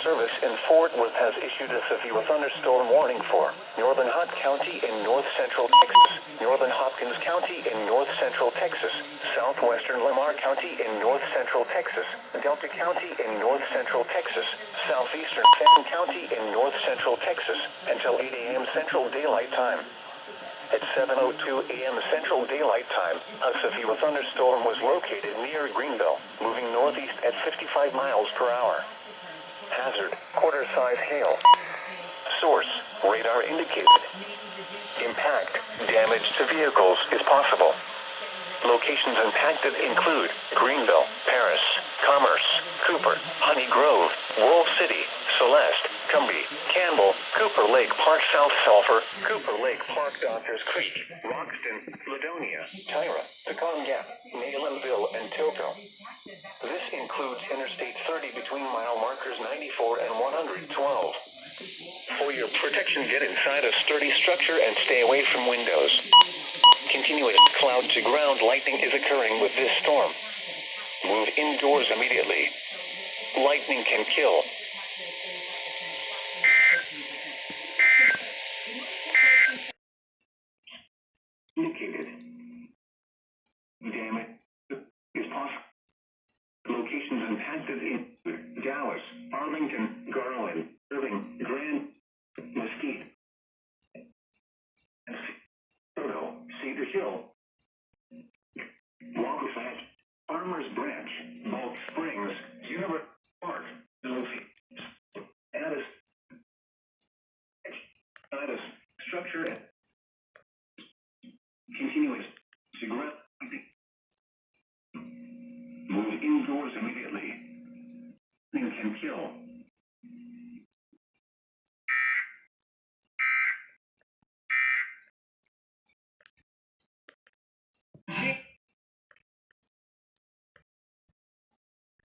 Service in Fort Worth has issued a severe thunderstorm warning for northern Hunt County in north-central Texas, northern Hopkins County in north-central Texas, southwestern Lamar County in north-central Texas, Delta County in north-central Texas, southeastern Fannin County in north-central Texas, until 8 a.m. Central Daylight Time. At 7:02 a.m. Central Daylight Time, a severe thunderstorm was located near Greenville, moving northeast at 55 miles per hour. Hazard, quarter-size hail. Source, radar indicated. Impact, damage to vehicles is possible. Locations impacted include Greenville, Paris, Commerce, Cooper, Honey Grove, Wolf City, Celeste, Cumbie, Campbell, Cooper Lake Park South Sulphur, Cooper Lake Park Doctors Creek, Roxton, Ladonia, Tarrant, Pecan Gap, Nalenville, and Tilco. This includes Interstate 30 between mile markers 94 and 112. For your protection, get inside a sturdy structure and stay away from windows. Continuous cloud-to-ground lightning is occurring with this storm. Move indoors immediately. Lightning can kill. Located. Damage is possible. Locations impacted in Dallas, Arlington, Garland, Irving, Grand, Mesquite, Soto, Cedar Hill, Waukesha, Farmers Branch, Balch Springs, University Park, Addis, structure, and continuous to ground. Move indoors immediately. Thing can kill.